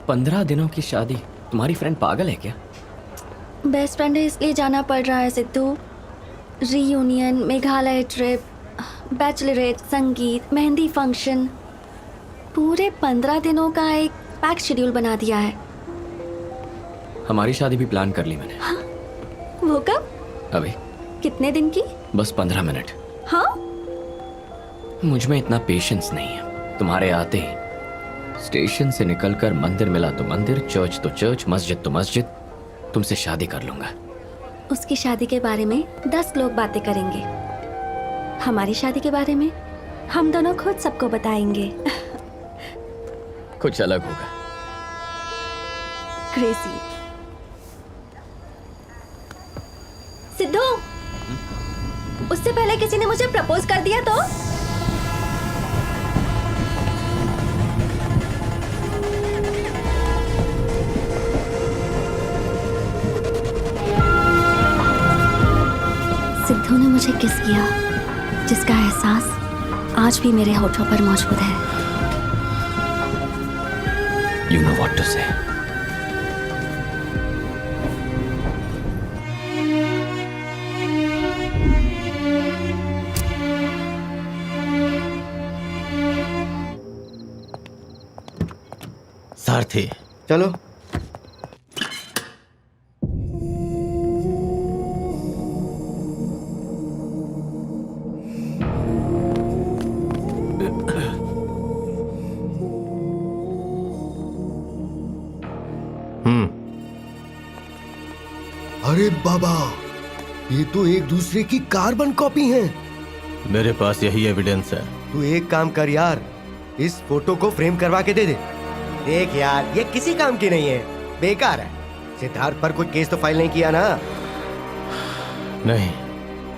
15 दिनों की शादी? तुम्हारी फ्रेंड पागल है क्या? बेस्ट फ्रेंड है इसलिए जाना पड़ रहा है Sidhu. Reunion, Meghalaya trip, Bachelorette, संगीत, मेहंदी फंक्शन, पूरे 15 दिनों का एक पैक शेड्यूल बना दिया है। हमारी शादी भी प्लान कर ली मैंने। हाँ? वो कब? अभी। कितने दिन की? बस 15 मिनट। हाँ? मुझ में इतना पेशेंस नहीं है। तुम्हारे आते ही स्टेशन से निकलकर मंदिर मिला तो मंदिर, चर्च तो चर्च, मस्जिद तो मस्जिद, तुमसे शादी कर लूंगा। उसकी शादी के बारे में 10 लोग बातें करेंगे। हमारी शादी के बारे में हम दोनों खुद सबको बताएंगे। कुछ अलग होगा। क्रेजी। सिद्धू, उससे पहले किसी ने मुझे प्रपोज कर दिया तो? सिद्धू ने मुझे किस किया, जिसका एहसास आज भी मेरे होठों पर मौजूद है। You know what to say. सारथी, चलो। अरे बाबा, ये तो एक दूसरे की कार्बन कॉपी हैं। मेरे पास यही एविडेंस है। तू एक काम कर यार, इस फोटो को फ्रेम करवा के दे दे। देख यार, ये किसी काम की नहीं है, बेकार है। सिद्धार्थ पर कोई केस तो फाइल नहीं किया ना? नहीं,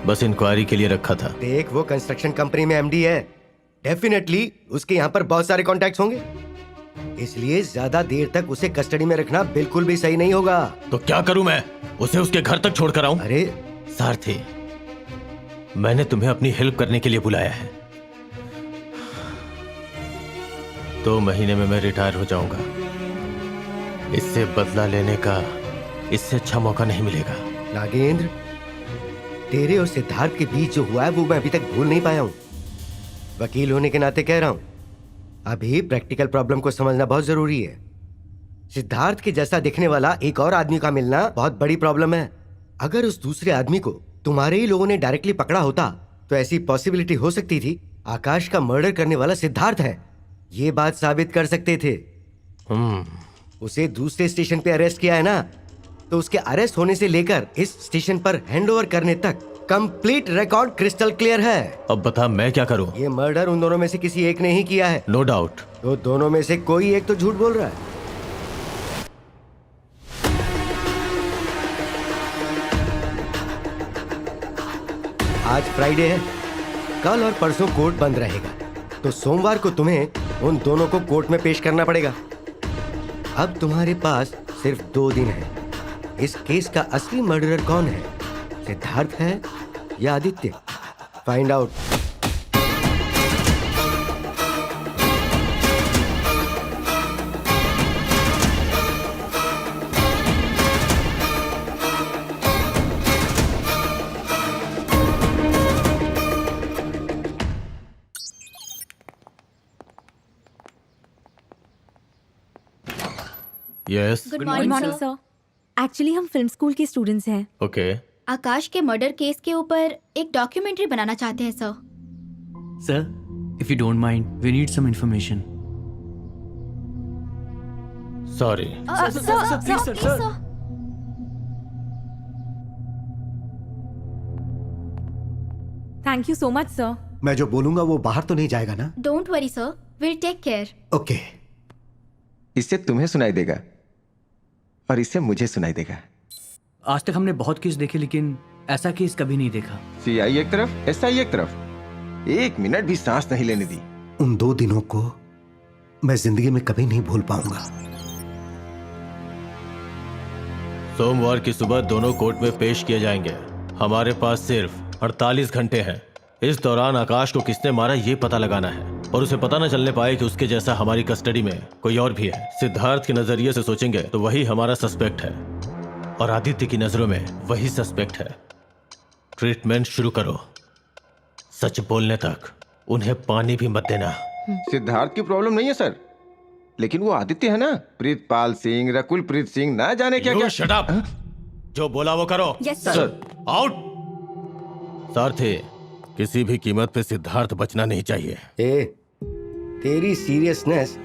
बस इंक्वायरी के लिए रखा था। देख, वो कंस्ट्रक्शन कंपनी में एमडी है, डेफिनेटली उसके यहाँ पर बहुत सारे कॉन्टैक्ट्स होंगे, इसलिए ज्यादा देर तक उसे कस्टडी में रखना बिल्कुल भी सही नहीं होगा। तो क्या करूं मैं? उसे उसके घर तक छोड़कर आऊं? अरे सारथी, मैंने तुम्हें अपनी हेल्प करने के लिए बुलाया है। 2 महीने में मैं रिटायर हो जाऊंगा। इससे बदला लेने का इससे अच्छा मौका नहीं मिलेगा। नागेंद्र, तेरे और सिद्धार्थ के बीच जो हुआ है वो मैं अभी तक भूल नहीं पाया हूं। वकील होने के नाते कह रहा हूं, अभी प्रैक्टिकल प्रॉब्लम को समझना बहुत जरूरी है। सिद्धार्थ के जैसा दिखने वाला एक और आदमी का मिलना बहुत बड़ी प्रॉब्लम है। अगर उस दूसरे आदमी को तुम्हारे ही लोगों ने डायरेक्टली पकड़ा होता तो ऐसी पॉसिबिलिटी हो सकती थी आकाश का मर्डर करने वाला सिद्धार्थ है, ये बात साबित कर सकते थे। उसे दूसरे स्टेशन पे अरेस्ट किया है ना, तो उसके अरेस्ट होने से लेकर इस स्टेशन पर हैंडओवर करने तक कंप्लीट रिकॉर्ड क्रिस्टल क्लियर है। अब बता मैं क्या करूं? ये मर्डर उन दोनों में से किसी एक ने ही किया है। No doubt. तो दोनों में से कोई एक तो झूठ बोल रहा है। आज फ्राइडे है, कल और परसों कोर्ट बंद रहेगा, तो सोमवार को तुम्हें उन दोनों को कोर्ट में पेश करना पड़ेगा। अब तुम्हारे पास सिर्फ 2 दिन है। इस केस का असली मर्डरर कौन है, सिद्धार्थ है या Aditya? Find out. Yes. Good morning sir. Actually हम फिल्म स्कूल के स्टूडेंट्स हैं। ओके। आकाश के मर्डर केस के ऊपर एक डॉक्यूमेंट्री बनाना चाहते हैं sir. Sir, if you don't mind, we need some information. Sorry. Thank you so much sir. मैं जो बोलूंगा वो बाहर तो नहीं जाएगा ना? Don't worry sir, will take care. Okay. इससे तुम्हें सुनाई देगा और इससे मुझे सुनाई देगा। आज तक हमने बहुत केस देखे लेकिन ऐसा केस कभी नहीं देखा। सीआई एक तरफ, एसआई एक तरफ, 1 मिनट भी सांस नहीं लेने दी। उन 2 दिनों को मैं जिंदगी में कभी नहीं भूल पाऊंगा। सोमवार की सुबह दोनों कोर्ट में पेश किए जाएंगे। हमारे पास सिर्फ 48 घंटे हैं। इस दौरान आकाश को किसने मारा ये पता लगाना है। और उसे पता न चलने पाए कि उसके जैसा हमारी कस्टडी में कोई और भी है। सिद्धार्थ के नजरिए से सोचेंगे तो वही हमारा सस्पेक्ट है और आदित्य की नजरों में वही सस्पेक्ट है। ट्रीटमेंट शुरू करो, सच बोलने तक उन्हें पानी भी मत देना। सिद्धार्थ की प्रॉब्लम नहीं है सर, लेकिन वो आदित्य है ना, प्रीतपाल सिंह, रकुल प्रीत सिंह, ना जाने क्या क्या। Shut up. जो बोला वो करो। Yes sir. आउट। सारथी, किसी भी कीमत पे सिद्धार्थ बचना नहीं चाहिए। ए, तेरी सीरियसनेस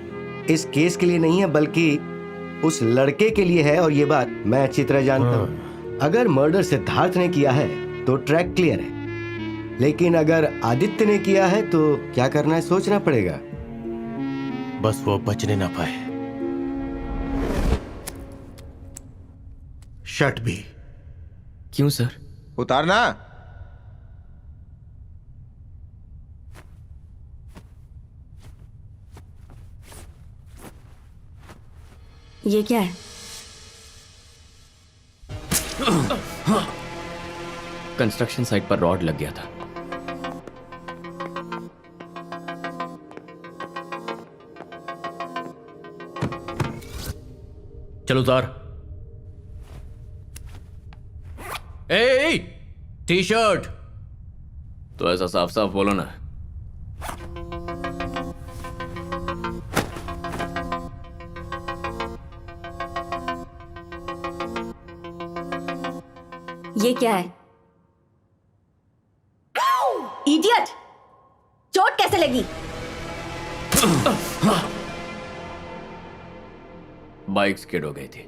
इस केस के लिए नहीं है बल्कि उस लड़के के लिए है, और ये बात मैं अच्छी तरह जानता हूँ। अगर मर्डर सिद्धार्थ ने किया है तो ट्रैक क्लियर है, लेकिन अगर आदित्य ने किया है तो क्या करना है सोचना पड़ेगा। बस वो बचने ना पाए। शर्ट भी। क्यों सर? उतारना। ये क्या है? कंस्ट्रक्शन साइट पर रॉड लग गया था। चलो उतार। ए, टी शर्ट। तो ऐसा साफ साफ बोलो ना। ये क्या है? इडियट! चोट कैसे लगी? बाइक स्किड हो गई थी।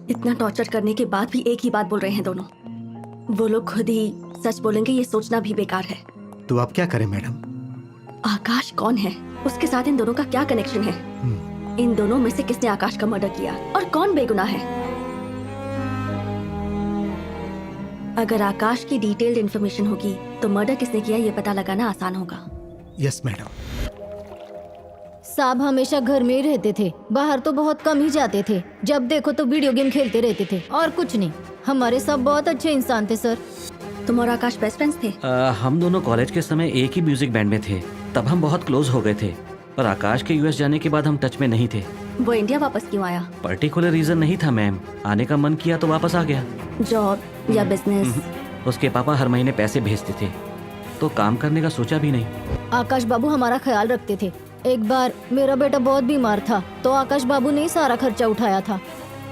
इतना टॉर्चर करने के बाद भी एक ही बात बोल रहे हैं दोनों। वो लोग खुद ही सच बोलेंगे ये सोचना भी बेकार है। तो आप क्या करें मैडम? आकाश कौन है? उसके साथ इन दोनों का क्या कनेक्शन है? इन दोनों में से किसने आकाश का मर्डर किया और कौन बेगुनाह है? अगर आकाश की डिटेल्ड इंफॉर्मेशन होगी तो मर्डर किसने किया ये पता लगाना आसान होगा। Yes madam. साहब हमेशा घर में ही रहते थे, बाहर तो बहुत कम ही जाते थे। जब देखो तो वीडियो गेम खेलते रहते थे और कुछ नहीं। हमारे सब बहुत अच्छे इंसान थे सर। तुम और आकाश बेस्ट फ्रेंड्स थे? हम दोनों कॉलेज के समय एक ही म्यूजिक बैंड में थे, तब हम बहुत क्लोज हो गए थे। और आकाश के यूएस जाने के बाद हम टच में नहीं थे। वो इंडिया वापस क्यों आया? पर्टिकुलर रीजन नहीं था मैम, आने का मन किया तो वापस आ गया। जॉब या बिजनेस? उसके पापा हर महीने पैसे भेजते थे तो काम करने का सोचा भी नहीं। आकाश बाबू हमारा ख्याल रखते थे। एक बार मेरा बेटा बहुत बीमार था तो आकाश बाबू ने ही सारा खर्चा उठाया था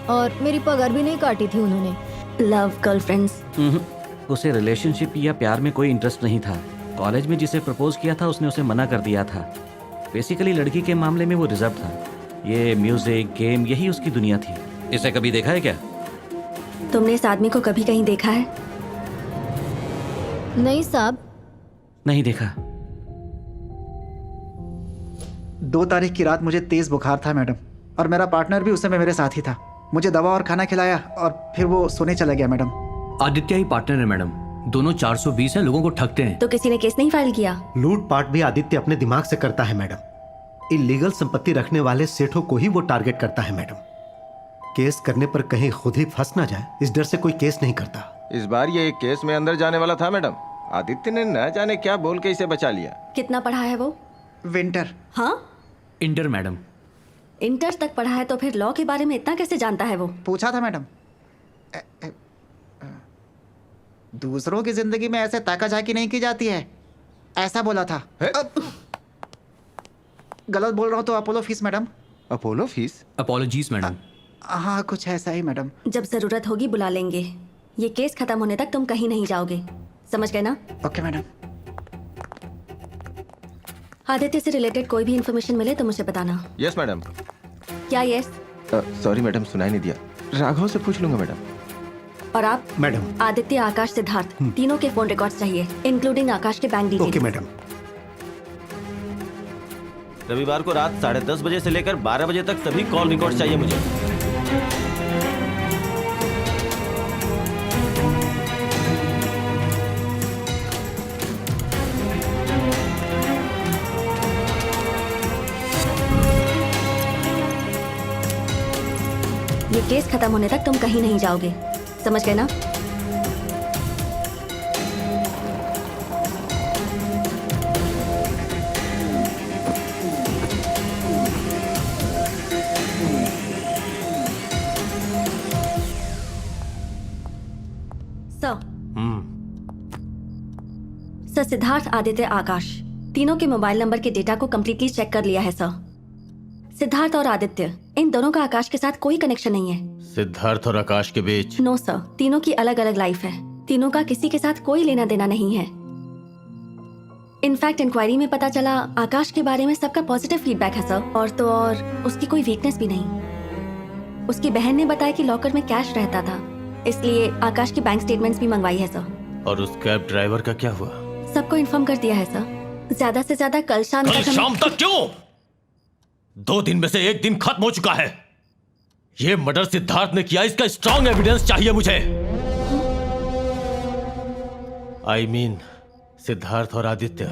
और मेरी पगार भी नहीं काटी थी उन्होंने। Love girlfriends? उसे रिलेशनशिप या प्यार में कोई इंटरेस्ट नहीं था। कॉलेज में जिसे प्रपोज किया था उसने उसे मना कर दिया था। बेसिकली लड़की के मामले में वो रिजर्व था। ये म्यूजिक गेम यही उसकी दुनिया थी। इसे कभी देखा है क्या? तुमने इस आदमी को कभी कहीं देखा है? नहीं साहब। नहीं देखा। 2 तारीख की रात मुझे तेज बुखार था मैडम, और मेरा पार्टनर भी उस समय मेरे साथ ही था। मुझे दवा और खाना खिलाया और फिर वो सोने चला गया मैडम। आदित्य ही पार्टनर है मैडम, दोनों 420 है, लोगों को ठगते हैं। तो किसी ने केस नहीं फाइल किया? लूट पाट भी आदित्य अपने दिमाग से करता है मैडम। इलीगल संपत्ति रखने वाले सेठों को ही वो टारगेट करता है मैडम। केस करने पर कहीं खुद ही फंस ना जाए इस डर से कोई केस नहीं करता। इस बार ये एक केस में अंदर जाने वाला था मैडम। आदित्य ने न जाने क्या बोल के इसे बचा लिया। कितना पढ़ा है वो? विंटर। हाँ, इंटर मैडम। इंटर तक पढ़ा है तो फिर लॉ के बारे में इतना कैसे जानता है वो? पूछा था मैडम। दूसरों की जिंदगी में ऐसे ताकाझाकी नहीं की जाती है, ऐसा बोला था। गलत बोल रहा हूँ तो Apollo fees madam. Apollo fees? Apologies madam. हाँ कुछ ऐसा ही मैडम। जब जरूरत होगी बुला लेंगे। ये केस खत्म होने तक तुम कहीं नहीं जाओगे, समझ गए ना? Okay madam. आदित्य से रिलेटेड कोई भी इंफॉर्मेशन मिले तो मुझे बताना। Yes madam. क्या यस? सॉरी मैडम, सुनाई नहीं दिया। राघव से पूछ लूंगा मैडम। और आप? मैडम। आदित्य, आकाश, सिद्धार्थ, तीनों के फोन रिकॉर्ड्स चाहिए, इंक्लूडिंग आकाश के बैंक डिटेल्स। Okay madam. रविवार को रात 10:30 बजे से लेकर 12 बजे तक सभी कॉल रिकॉर्ड चाहिए मुझे। ये केस खत्म होने तक तुम कहीं नहीं जाओगे, समझ गए ना? सिद्धार्थ, आदित्य, आकाश तीनों के मोबाइल नंबर के डेटा को कंप्लीटली चेक कर लिया है सर। सिद्धार्थ और आदित्य, इन दोनों का आकाश के साथ कोई कनेक्शन नहीं है। सिद्धार्थ और आकाश के बीच? नो सर, तीनों की अलग अलग लाइफ है। तीनों का किसी के साथ कोई लेना देना नहीं है। इनफैक्ट इंक्वायरी में पता चला आकाश के बारे में सबका पॉजिटिव फीडबैक है सर। और तो और उसकी कोई वीकनेस भी नहीं। उसकी बहन ने बताया कि लॉकर में कैश रहता था, इसलिए आकाश की बैंक स्टेटमेंट्स भी मंगवाई है सर। और उस कैब ड्राइवर का क्या हुआ? सबको इन्फॉर्म कर दिया है सर। ज्यादा से ज्यादा कल शाम तक क्यों? 2 दिन में से 1 दिन खत्म हो चुका है। ये मर्डर सिद्धार्थ ने किया, इसका स्ट्रॉन्ग एविडेंस चाहिए मुझे। आई मीन सिद्धार्थ और Aditya.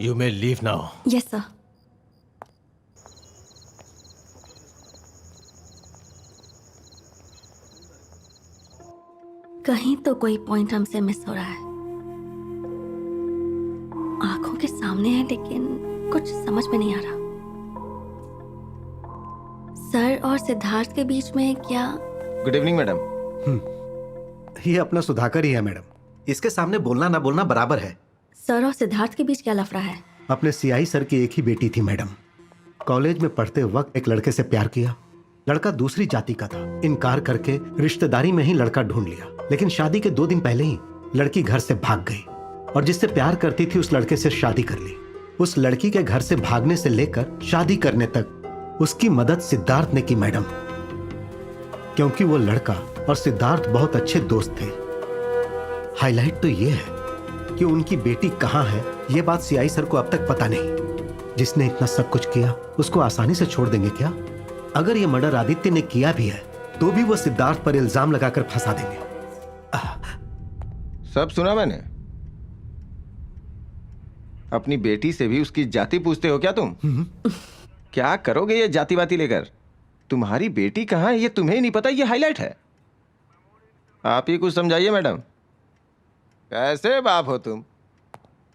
You may leave now. Yes sir. कहीं तो कोई पॉइंट हमसे मिस हो रहा है। आंखों के सामने है लेकिन कुछ समझ में नहीं आ रहा। सर और सिद्धार्थ के बीच में क्या? Good evening madam. ये अपना सुधाकर ही है मैडम। इसके सामने बोलना ना बोलना बराबर है। सर और सिद्धार्थ के बीच क्या लफड़ा है? अपने सीआई सर की एक ही बेटी थी मैडम। कॉलेज में पढ़ते वक्त एक लड़के से प्यार किया। लड़का दूसरी जाति का था। इनकार करके रिश्तेदारी में ही लड़का ढूंढ लिया, लेकिन शादी के 2 दिन पहले ही लड़की घर से भाग गई और जिससे प्यार करती थी उस लड़के से शादी कर ली। उस लड़की के घर से भागने से लेकर शादी करने तक उसकी मदद सिद्धार्थ ने की मैडम, क्योंकि वो लड़का और सिद्धार्थ बहुत अच्छे दोस्त थे। हाईलाइट तो ये है कि उनकी बेटी कहाँ है, ये बात सीआई सर को अब तक पता नहीं। जिसने इतना सब कुछ किया उसको आसानी से छोड़ देंगे क्या? अगर ये मर्डर आदित्य ने किया भी है तो भी वो सिद्धार्थ पर इल्जाम लगाकर फंसा देंगे। सब सुना मैंने। अपनी बेटी से भी उसकी जाति पूछते हो क्या तुम? क्या करोगे ये जाति वाती लेकर? तुम्हारी बेटी कहाँ है ये तुम्हें ही नहीं पता, ये हाईलाइट है। आप ही कुछ समझाइए मैडम। कैसे बाप हो तुम?